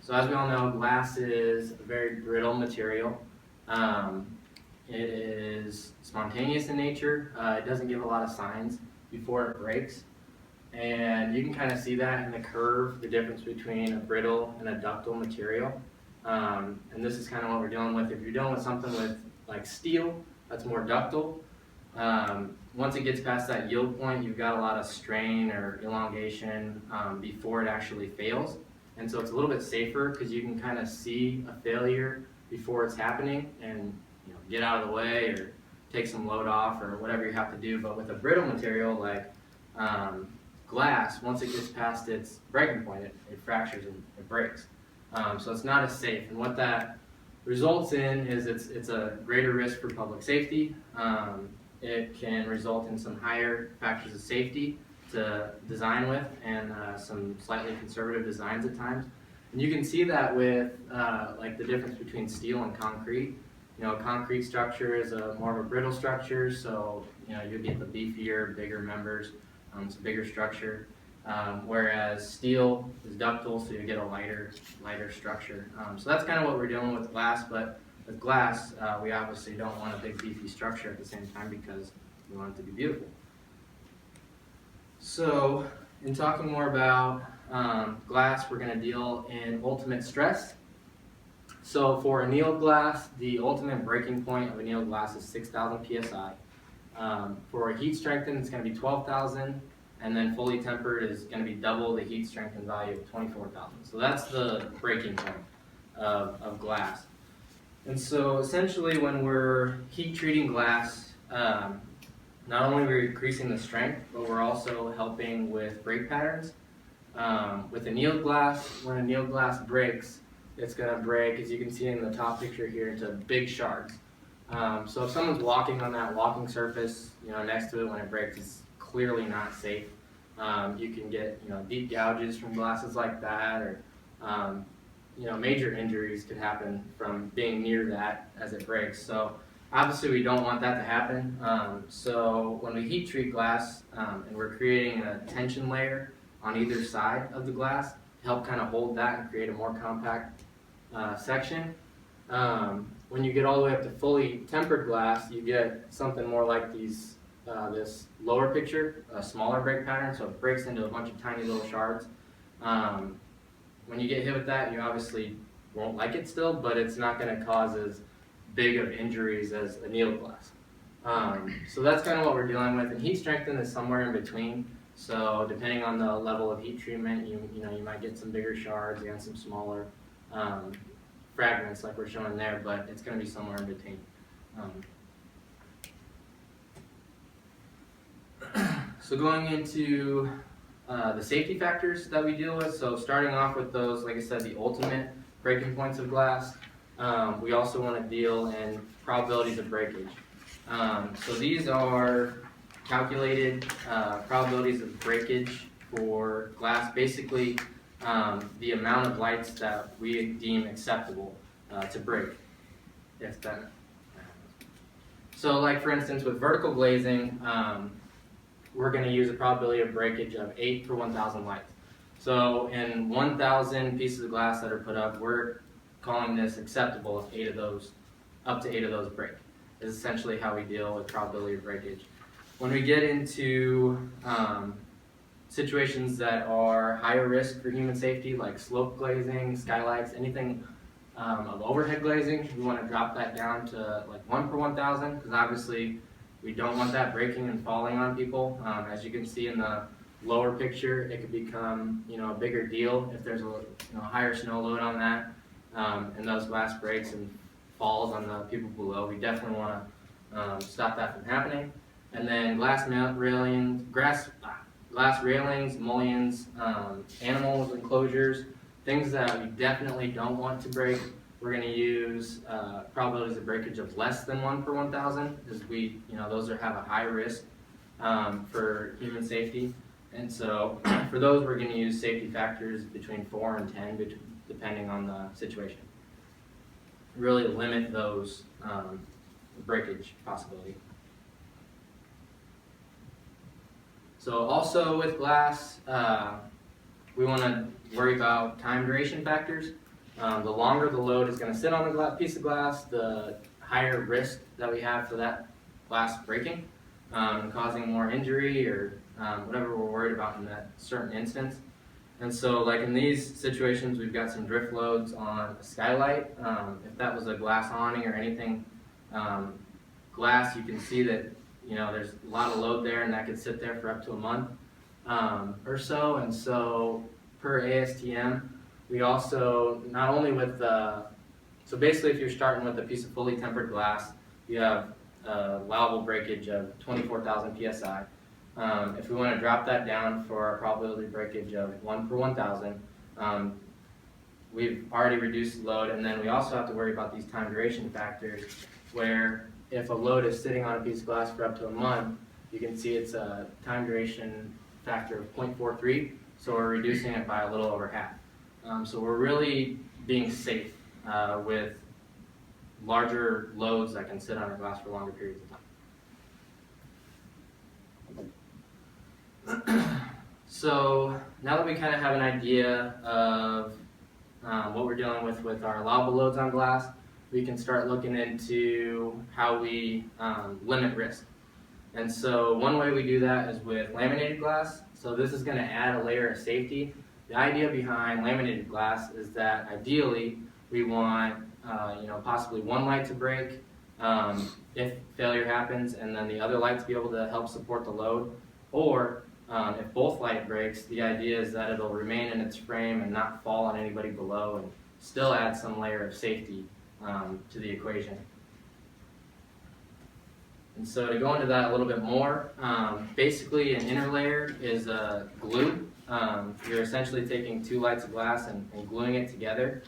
So as we all know, glass is a very brittle material. It is spontaneous in nature. It doesn't give a lot of signs before it breaks. And you can kind of see that in the curve, the difference between a brittle and a ductile material. And this is kind of what we're dealing with. If you're dealing with something with like steel, that's more ductile. Once it gets past that yield point, you've got a lot of strain or elongation before it actually fails. And so it's a little bit safer because you can kind of see a failure before it's happening and get out of the way or take some load off or whatever you have to do. But with a brittle material like glass, once it gets past its breaking point, it fractures and it breaks. So it's not as safe. And what that results in is it's a greater risk for public safety. It can result in some higher factors of safety to design with and some slightly conservative designs at times. And you can see that with like the difference between steel and concrete. A concrete structure is more of a brittle structure, so you get the beefier, bigger members. It's a bigger structure, whereas steel is ductile, so you get a lighter structure. So that's kind of what we're doing with glass, but with glass, we obviously don't want a big beefy structure at the same time because we want it to be beautiful. So in talking more about glass, we're going to deal in ultimate stress. So for annealed glass, the ultimate breaking point of annealed glass is 6,000 psi. For heat strengthened, it's going to be 12,000, and then fully tempered is going to be double the heat strengthened value of 24,000. So that's the breaking point of glass. And so essentially when we're heat treating glass, not only are we increasing the strength, but we're also helping with break patterns. With annealed glass, when annealed glass breaks, it's going to break, as you can see in the top picture here, into big shards. So if someone's walking on that walking surface, next to it when it breaks, it's clearly not safe. You can get, deep gouges from glasses like that, or major injuries could happen from being near that as it breaks. So obviously we don't want that to happen. So when we heat treat glass and we're creating a tension layer on either side of the glass to help kind of hold that and create a more compact section. When you get all the way up to fully tempered glass, you get something more like these, this lower picture, a smaller break pattern, so it breaks into a bunch of tiny little shards. When you get hit with that, you obviously won't like it still, but it's not going to cause as big of injuries as annealed glass. So that's kind of what we're dealing with, and heat strengthened is somewhere in between. So depending on the level of heat treatment, you might get some bigger shards and some smaller fragments like we're showing there, but it's going to be somewhere in between. So going into the safety factors that we deal with, so starting off with those, like I said, the ultimate breaking points of glass, we also want to deal in probabilities of breakage. So these are calculated probabilities of breakage for glass, basically the amount of lights that we deem acceptable to break. If that So like for instance with vertical glazing, we're going to use a probability of breakage of 8 per 1,000 lights. So in 1,000 pieces of glass that are put up, we're calling this acceptable if up to 8 of those break. Is essentially how we deal with probability of breakage. When we get into situations that are higher risk for human safety, like slope glazing, skylights, anything of overhead glazing, we want to drop that down to like 1 per 1,000, because obviously we don't want that breaking and falling on people. As you can see in the lower picture, it could become a bigger deal if there's a higher snow load on that, and those glass breaks and falls on the people below. We definitely want to stop that from happening. And then glass railings, mullions, animal enclosures, things that we definitely don't want to break. We're going to use probabilities of breakage of less than 1 per 1,000, because those have a high risk for human safety. And so for those, we're going to use safety factors between 4 and 10, depending on the situation. Really limit those breakage possibility. So also with glass, we want to worry about time duration factors. The longer the load is going to sit on the piece of glass, the higher risk that we have for that glass breaking, causing more injury or whatever we're worried about in that certain instance. And so like in these situations, we've got some drift loads on a Skylight. If that was a glass awning or anything glass, you can see that there's a lot of load there, and that could sit there for up to a month or so. And so per ASTM, we also, not only with so basically if you're starting with a piece of fully tempered glass, you have allowable breakage of 24,000 PSI. If we want to drop that down for our probability breakage of 1 per 1,000, we've already reduced the load, and then we also have to worry about these time duration factors, where if a load is sitting on a piece of glass for up to a month, you can see it's a time duration factor of 0.43, so we're reducing it by a little over half. So we're really being safe with larger loads that can sit on a glass for longer periods of time. So now that we kind of have an idea of what we're dealing with our allowable loads on glass, we can start looking into how we limit risk. And so one way we do that is with laminated glass. So this is going to add a layer of safety. The idea behind laminated glass is that ideally we want possibly one light to break if failure happens, and then the other light to be able to help support the load. Or if both light breaks, the idea is that it'll remain in its frame and not fall on anybody below, and still add some layer of safety to the equation. And so to go into that a little bit more, basically an inner layer is a glue. You're essentially taking two lights of glass and gluing it together,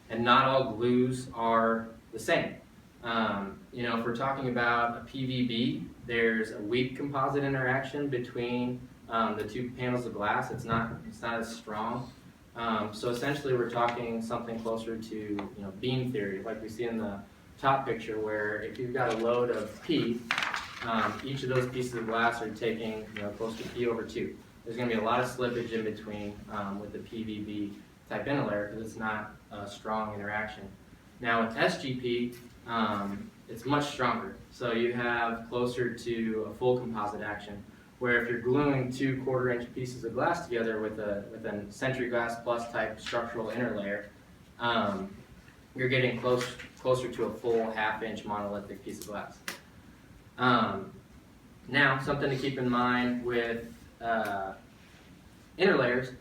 and not all glues are the same. If we're talking about a PVB, there's a weak composite interaction between the two panels of glass. It's not as strong. So essentially we're talking something closer to beam theory, like we see in the top picture, where if you've got a load of P, each of those pieces of glass are taking close to P over 2. There's going to be a lot of slippage in between with the PVB type inner layer because it's not a strong interaction. Now with SGP, it's much stronger. So you have closer to a full composite action, where if you're gluing two 1/4 inch pieces of glass together with an Century Glass Plus type structural inner layer, you're getting closer to a full 1/2 inch monolithic piece of glass. Now, something to keep in mind with inner layers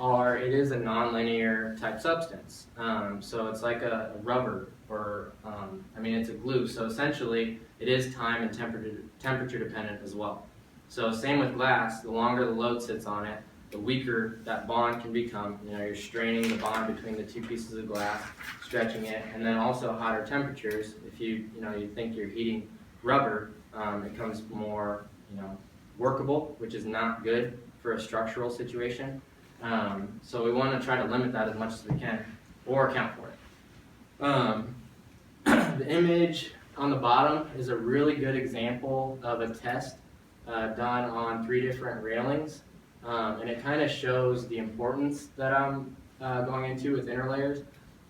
it is a nonlinear type substance. So it's like a rubber, or it's a glue. So essentially, it is time and temperature dependent as well. So same with glass. The longer the load sits on it, the weaker that bond can become. You're straining the bond between the two pieces of glass, stretching it, and then also hotter temperatures. If you think you're heating rubber, it becomes more workable, which is not good for a structural situation. So we want to try to limit that as much as we can, or account for it. The image on the bottom is a really good example of a test done on 3 different railings, and it kind of shows the importance that I'm going into with inner layers.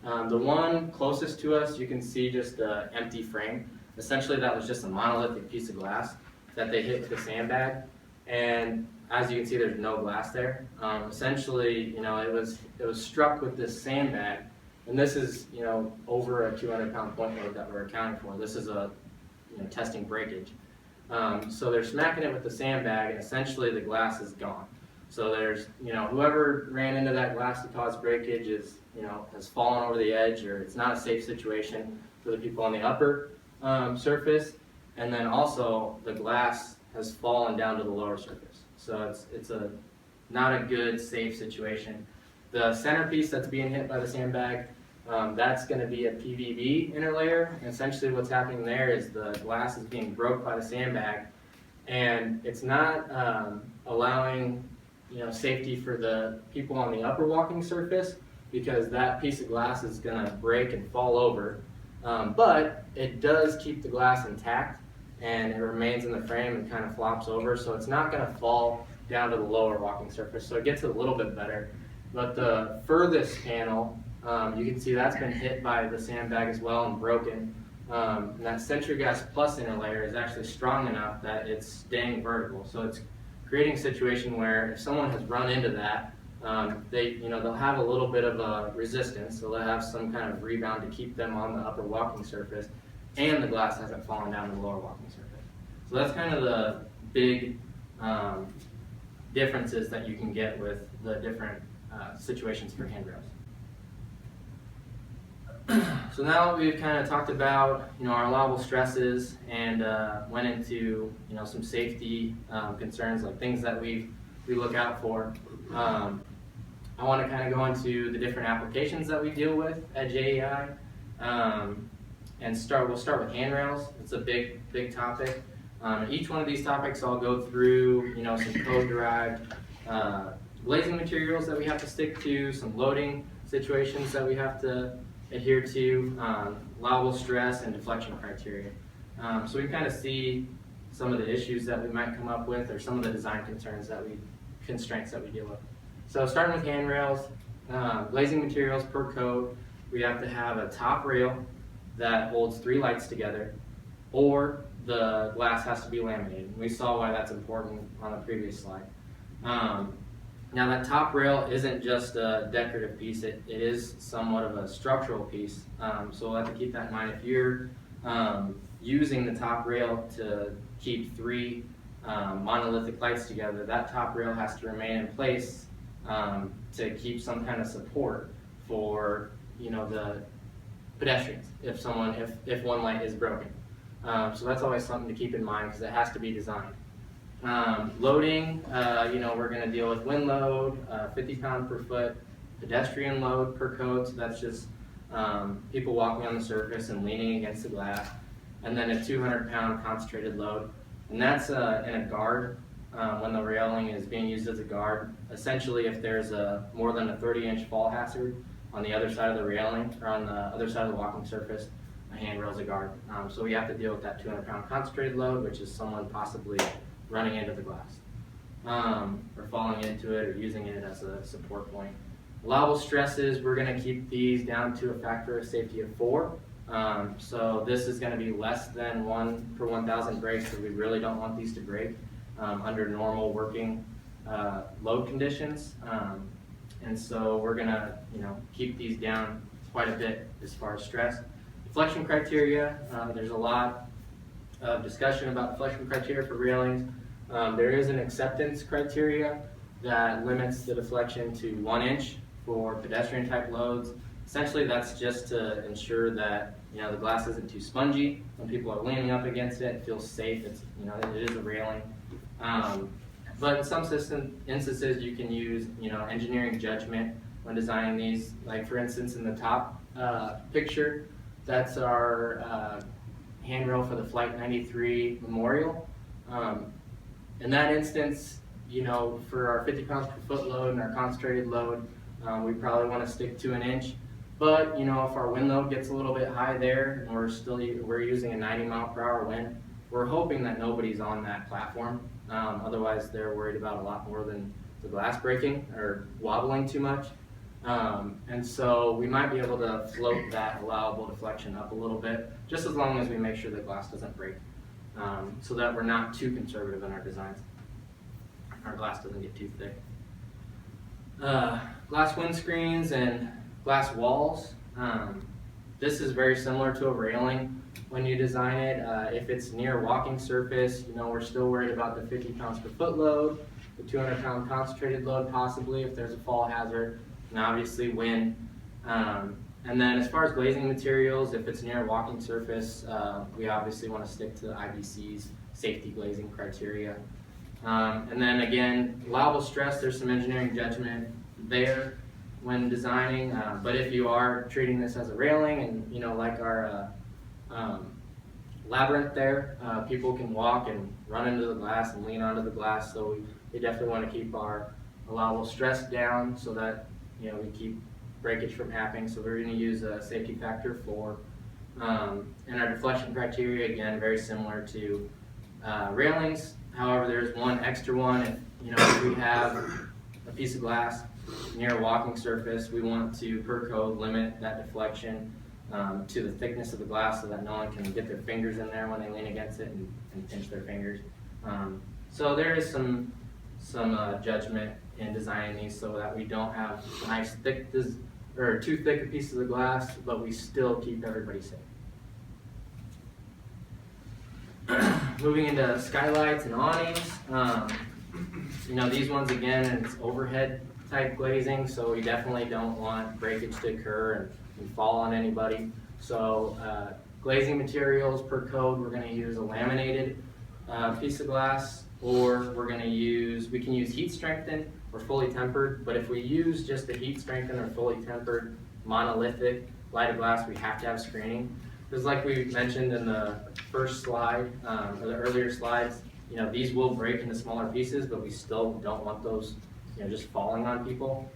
The one closest to us, you can see just an empty frame. Essentially, that was just a monolithic piece of glass that they hit with a sandbag, and as you can see, there's no glass there. Essentially, it was struck with this sandbag, and this is over a 200-pound point load that we're accounting for. This is a testing breakage. So they're smacking it with the sandbag, and essentially the glass is gone. So there's whoever ran into that glass to cause breakage has fallen over the edge, or it's not a safe situation for the people on the upper surface, and then also the glass has fallen down to the lower surface. So it's not a good, safe situation. The centerpiece that's being hit by the sandbag, that's going to be a PVB inner layer. And essentially what's happening there is the glass is being broke by the sandbag, and it's not allowing safety for the people on the upper walking surface, because that piece of glass is going to break and fall over. But it does keep the glass intact, and it remains in the frame and kind of flops over, so it's not going to fall down to the lower walking surface. So it gets a little bit better. But the furthest panel You can see that's been hit by the sandbag as well and broken. And that Gas Plus inner layer is actually strong enough that it's staying vertical. So it's creating a situation where if someone has run into that, they'll have a little bit of a resistance, so they'll have some kind of rebound to keep them on the upper walking surface, and the glass hasn't fallen down to the lower walking surface. So that's kind of the big differences that you can get with the different situations for handrails. So now that we've kind of talked about our allowable stresses and went into some safety concerns, like things that we look out for. I want to kind of go into the different applications that we deal with at JEI, and we'll start with handrails. It's a big topic. Each one of these topics I'll go through some code-derived glazing materials that we have to stick to, some loading situations that we have to adhere to, allowable stress and deflection criteria. So we kind of see some of the issues that we might come up with, or some of the design concerns constraints that we deal with. So starting with handrails, glazing materials per code, we have to have a top rail that holds 3 lights together, or the glass has to be laminated. We saw why that's important on the previous slide. Now that top rail isn't just a decorative piece, it is somewhat of a structural piece. So we'll have to keep that in mind. If you're using the top rail to keep 3 monolithic lights together, that top rail has to remain in place to keep some kind of support for the pedestrians if one light is broken. So that's always something to keep in mind because it has to be designed. Loading, we're going to deal with wind load, 50 pound per foot, pedestrian load per code, so that's just people walking on the surface and leaning against the glass, and then a 200 pound concentrated load, and that's in a guard when the railing is being used as a guard. Essentially, if there's more than a 30-inch fall hazard on the other side of the railing or on the other side of the walking surface, a handrail is a guard. So we have to deal with that 200 pound concentrated load, which is someone possibly running into the glass, or falling into it, or using it as a support point. Allowable stresses, we're going to keep these down to a factor of safety of 4. So this is going to be less than 1 per 1,000 breaks, so we really don't want these to break under normal working load conditions. And so we're going to keep these down quite a bit as far as stress. Deflection criteria, there's a lot of discussion about deflection criteria for railings. There is an acceptance criteria that limits the deflection to 1 inch for pedestrian type loads. Essentially, that's just to ensure that the glass isn't too spongy when people are leaning up against it. It feels safe. It's it is a railing. But in some instances, you can use engineering judgment when designing these. Like for instance, in the top picture, that's our handrail for the Flight 93 Memorial. In that instance, for our 50 pounds per foot load and our concentrated load, we probably want to stick to 1 inch. But if our wind load gets a little bit high there, and we're using a 90-mile-per-hour wind, we're hoping that nobody's on that platform. Otherwise, they're worried about a lot more than the glass breaking or wobbling too much. And so we might be able to float that allowable deflection up a little bit, just as long as we make sure the glass doesn't break, so that we're not too conservative in our designs. Our glass doesn't get too thick. Glass windscreens and glass walls. This is very similar to a railing when you design it. If it's near a walking surface, we're still worried about the 50 pounds per foot load, the 200 pound concentrated load possibly if there's a fall hazard, and obviously wind. And then as far as glazing materials, if it's near a walking surface, we obviously want to stick to the IBC's safety glazing criteria. And then again, allowable stress, there's some engineering judgment there when designing, but if you are treating this as a railing and like our labyrinth there, people can walk and run into the glass and lean onto the glass, so we definitely want to keep our allowable stress down so that we keep breakage from happening. So we're going to use a safety factor 4. And our deflection criteria, again, very similar to railings. However, there's one extra one. If we have a piece of glass near a walking surface, we want to, per code, limit that deflection to the thickness of the glass so that no one can get their fingers in there when they lean against it and pinch their fingers. So there is some judgment in designing these so that we don't have nice thick or too thick a piece of the glass, but we still keep everybody safe. Moving into skylights and awnings, these ones again, it's overhead type glazing, so we definitely don't want breakage to occur and fall on anybody. So glazing materials per code, we're going to use a laminated piece of glass, or we can use heat strengthened or fully tempered, but if we use just the heat strengthened or fully tempered monolithic light of glass, we have to have screening. Because like we mentioned in the first slide, or the earlier slides, these will break into smaller pieces, but we still don't want those just falling on people.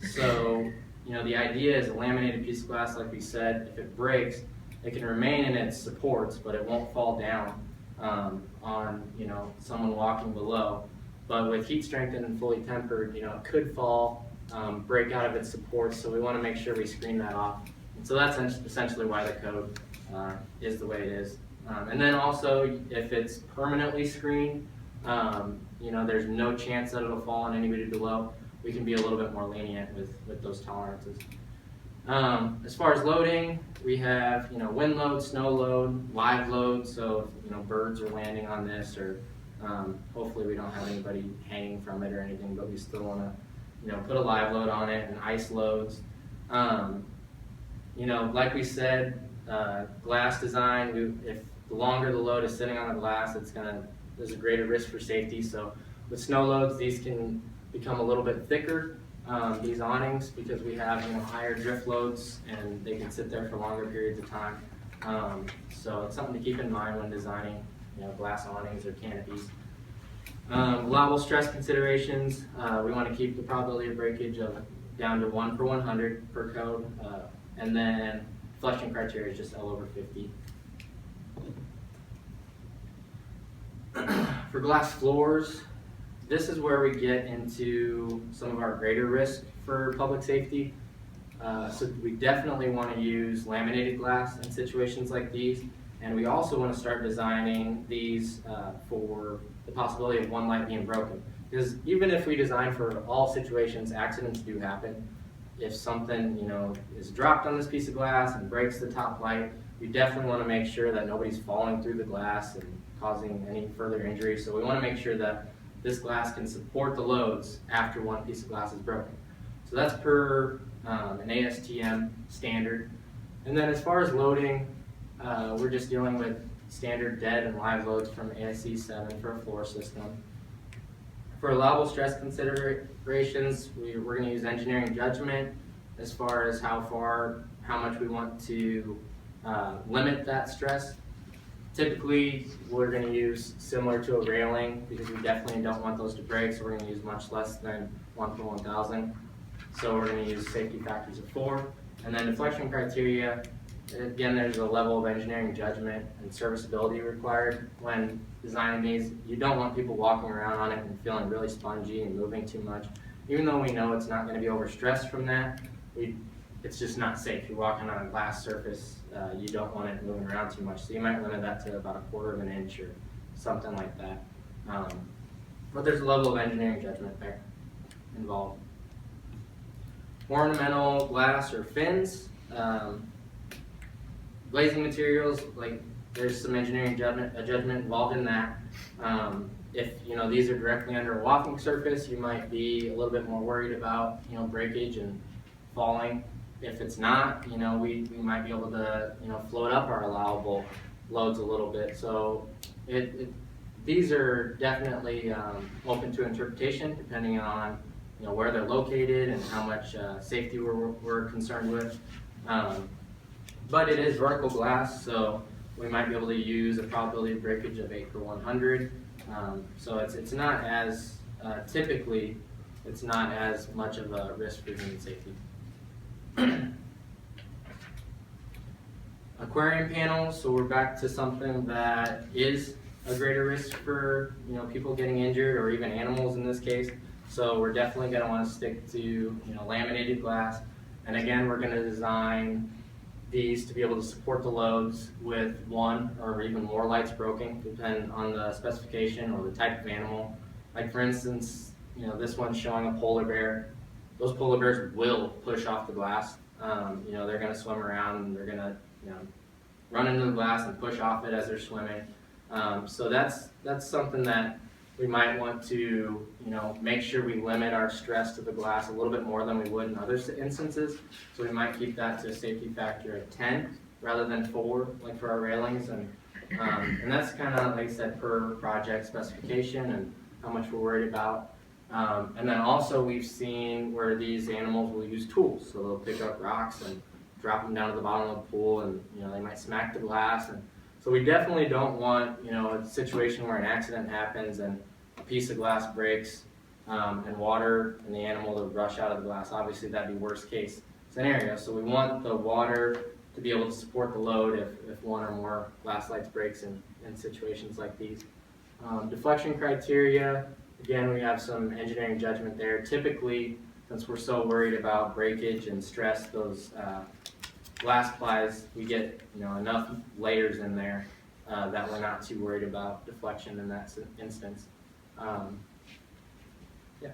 So the idea is a laminated piece of glass, like we said, if it breaks, it can remain in its supports, but it won't fall down on someone walking below. But with heat strengthened and fully tempered, it could fall, break out of its supports, so we want to make sure we screen that off. And so that's essentially why the code is the way it is. And then also, if it's permanently screened, there's no chance that it'll fall on anybody below, we can be a little bit more lenient with those tolerances. As far as loading, we have wind load, snow load, live load. So if birds are landing on this, or hopefully we don't have anybody hanging from it or anything, but we still want to put a live load on it, and ice loads. Like we said, glass design. If the longer the load is sitting on the glass, there's a greater risk for safety. So with snow loads, these can become a little bit thicker. These awnings, because we have higher drift loads and they can sit there for longer periods of time. So it's something to keep in mind when designing glass awnings or canopies. Allowable stress considerations, we want to keep the probability of breakage down to 1 per 100 per code, and then flushing criteria is just L over 50. For glass floors, this is where we get into some of our greater risk for public safety. So we definitely want to use laminated glass in situations like these. And we also want to start designing these for the possibility of one light being broken. Because even if we design for all situations, accidents do happen. If something is dropped on this piece of glass and breaks the top light, we definitely want to make sure that nobody's falling through the glass and causing any further injury. So we want to make sure that this glass can support the loads after one piece of glass is broken. So that's per an ASTM standard. And then as far as loading, we're just dealing with standard dead and live loads from ASC 7 for a floor system. For allowable stress considerations, we're going to use engineering judgment as far as how much we want to limit that stress. Typically, we're going to use similar to a railing because we definitely don't want those to break, so we're going to use much less than 1 per 1,000. So we're going to use safety factors of 4. And then deflection criteria, again, there's a level of engineering judgment and serviceability required when designing these. You don't want people walking around on it and feeling really spongy and moving too much. Even though we know it's not going to be overstressed from that, it's just not safe. You're walking on a glass surface, you don't want it moving around too much. So you might limit that to about 1/4 of an inch or something like that. But there's a level of engineering judgment there involved. Ornamental glass or fins. Glazing materials, there's some engineering judgment involved in that. If these are directly under a walking surface, you might be a little bit more worried about breakage and falling. If it's not, we might be able to float up our allowable loads a little bit. So these are definitely open to interpretation depending on where they're located and how much safety we're concerned with. But it is vertical glass, so we might be able to use a probability of breakage of 8 per 100. So it's not as, typically, it's not as much of a risk for human safety. Aquarium panels, so we're back to something that is a greater risk for people getting injured or even animals in this case. So we're definitely going to want to stick to laminated glass. And again, we're going to design these to be able to support the loads with one or even more lights broken, depending on the specification or the type of animal. Like for instance, this one's showing a polar bear. Those polar bears will push off the glass. They're going to swim around and they're going to run into the glass and push off it as they're swimming. So that's something that we might want to make sure we limit our stress to the glass a little bit more than we would in other instances. So we might keep that to a safety factor of 10 rather than 4, like for our railings. And that's kind of, like I said, per project specification and how much we're worried about. And then also we've seen where these animals will use tools. So they'll pick up rocks and drop them down to the bottom of the pool, and they might smack the glass. And so we definitely don't want a situation where an accident happens and a piece of glass breaks and water and the animal to rush out of the glass. Obviously that'd be worst case scenario. So we want the water to be able to support the load if one or more glass lights breaks in situations like these. Deflection criteria, again, we have some engineering judgment there. Typically, since we're so worried about breakage and stress, those glass plies, we get enough layers in there that we're not too worried about deflection in that instance. Yeah.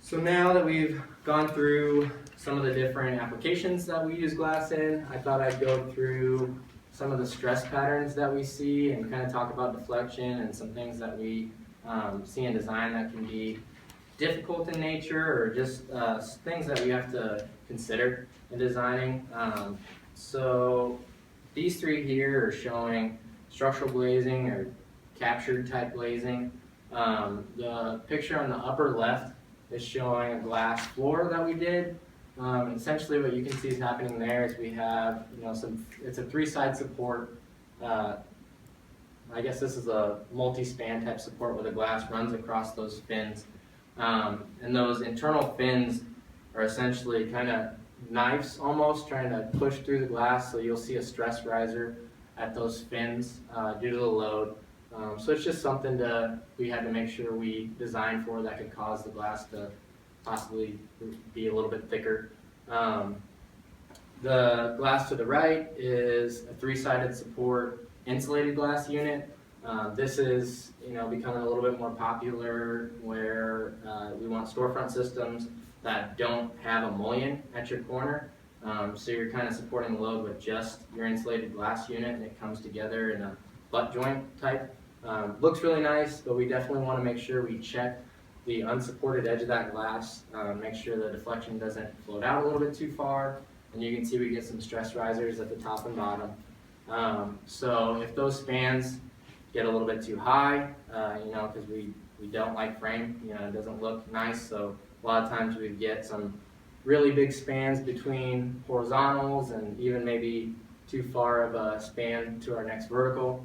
So now that we've gone through some of the different applications that we use glass in, I thought I'd go through some of the stress patterns that we see and kind of talk about deflection and some things that we see in design that can be difficult in nature or just things that we have to consider in designing. So these three here are showing structural glazing or captured type glazing. The picture on the upper left is showing a glass floor that we did. Essentially what you can see is happening there is we have it's a 3-side support. I guess this is a multi-span type support where the glass runs across those fins. And those internal fins are essentially kind of knives almost trying to push through the glass, so you'll see a stress riser at those fins due to the load. So it's just something we had to make sure we design for that could cause the glass to possibly be a little bit thicker. The glass to the right is a 3-sided support insulated glass unit. This is becoming a little bit more popular where we want storefront systems that don't have a mullion at your corner. So you're kind of supporting the load with just your insulated glass unit, and it comes together in a butt joint type. Looks really nice, but we definitely want to make sure we check the unsupported edge of that glass, make sure the deflection doesn't float out a little bit too far. And you can see we get some stress risers at the top and bottom. So if those spans get a little bit too high, because we don't like frame, it doesn't look nice. So a lot of times we get some really big spans between horizontals and even maybe too far of a span to our next vertical.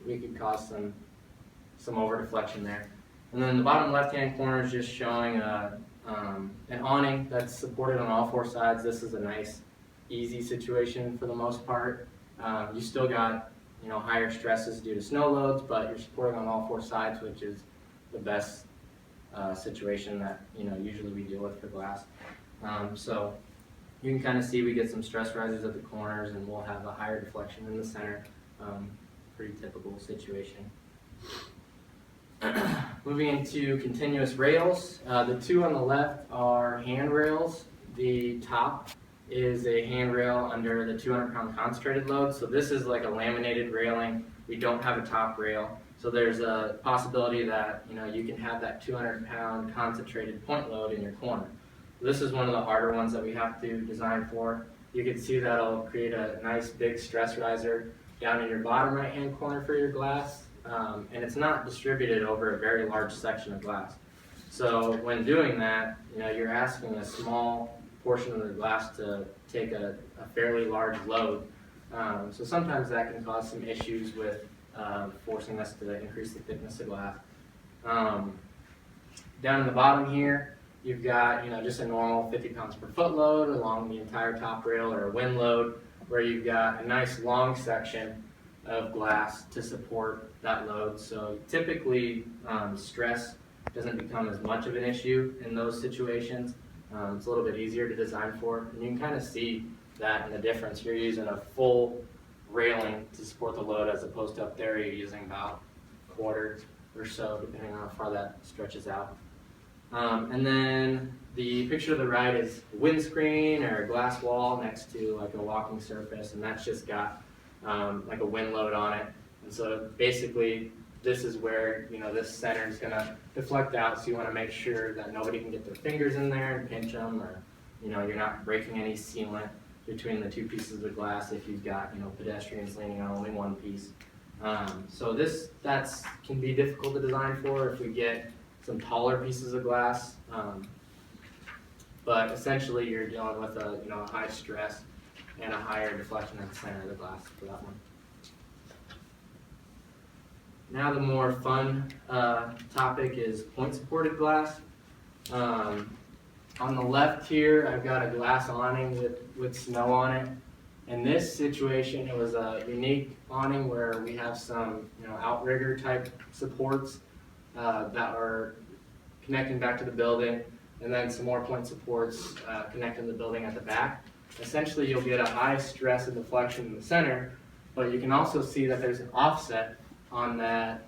We could cause some over deflection there. And then the bottom left-hand corner is just showing an awning that's supported on all 4 sides. This is a nice, easy situation for the most part. You still got higher stresses due to snow loads, but you're supporting on all 4 sides, which is the best situation that usually we deal with for glass. So you can kind of see we get some stress risers at the corners, and we'll have a higher deflection in the center. Pretty typical situation. Moving into continuous rails, the 2 on the left are handrails. The top is a handrail under the 200-pound concentrated load. So this is like a laminated railing. We don't have a top rail. So there's a possibility that you can have that 200-pound concentrated point load in your corner. This is one of the harder ones that we have to design for. You can see that'll create a nice big stress riser down in your bottom right-hand corner for your glass. And it's not distributed over a very large section of glass. So when doing that, you're asking a small portion of the glass to take a fairly large load. So sometimes that can cause some issues with forcing us to increase the thickness of glass. Down in the bottom here, you've got just a normal 50 pounds per foot load along the entire top rail, or a wind load, where you've got a nice long section of glass to support that load. So typically stress doesn't become as much of an issue in those situations. It's a little bit easier to design for, and you can kind of see that in the difference. You're using a full railing to support the load as opposed to up there you're using about a quarter or so, depending on how far that stretches out. And then the picture to the right is a windscreen or a glass wall next to like a walking surface, and that's just got like a wind load on it. And so basically this is where, you know, this center is going to deflect out, so you want to make sure that nobody can get their fingers in there and pinch them, or, you know, you're not breaking any sealant between the two pieces of glass if you've got, you know, pedestrians leaning on only one piece. So that's can be difficult to design for if we get some taller pieces of glass, but essentially you're dealing with a, you know, a high stress and a higher deflection at the center of the glass for that one. Now the more fun topic is point supported glass. On the left here I've got a glass awning with snow on it. In this situation it was a unique awning where we have some, you know, outrigger type supports that are connecting back to the building, and then some more point supports connecting the building at the back. Essentially you'll get a high stress and deflection in the center, but you can also see that there's an offset on that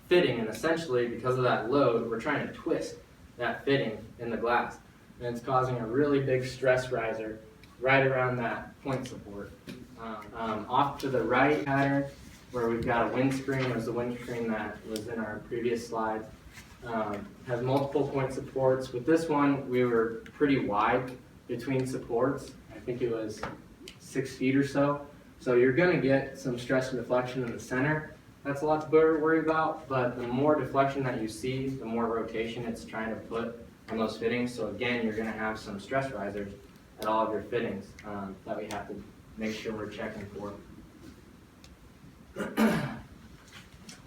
fitting, and essentially because of that load we're trying to twist that fitting in the glass, and it's causing a really big stress riser right around that point support. Off to the right pattern where we've got a windscreen, there's the windscreen that was in our previous slides, has multiple point supports. With this one we were pretty wide between supports. I think it was 6 feet or so. So you're going to get some stress and deflection in the center. That's a lot to worry about, but the more deflection that you see, the more rotation it's trying to put on those fittings. So again, you're going to have some stress risers at all of your fittings that we have to make sure we're checking for.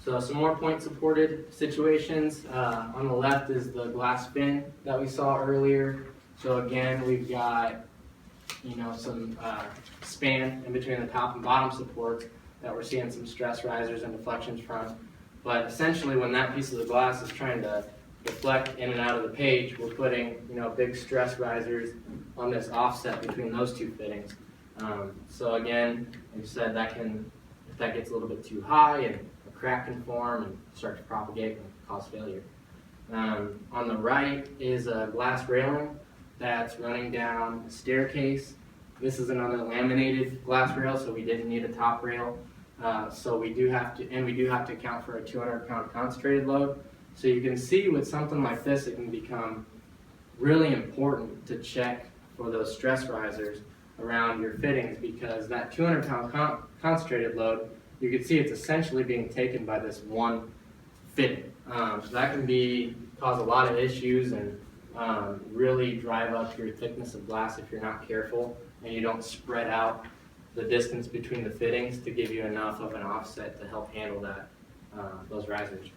So some more point supported situations. On the left is the glass fin that we saw earlier. So again, we've got, you know, some span in between the top and bottom supports that we're seeing some stress risers and deflections from. But essentially when that piece of the glass is trying to deflect in and out of the page, we're putting, you know, big stress risers on this offset between those two fittings. So again, like I said, that can, if that gets a little bit too high, and a crack can form and start to propagate and cause failure. On the right is a glass railing that's running down a staircase. This is another laminated glass rail, so we didn't need a top rail. So we do have to account for a 200-pound concentrated load. So you can see with something like this, it can become really important to check for those stress risers around your fittings, because that 200-pound concentrated load, you can see it's essentially being taken by this one fitting. So that can cause a lot of issues and really drive up your thickness of glass if you're not careful and you don't spread out the distance between the fittings to give you enough of an offset to help handle that those risers.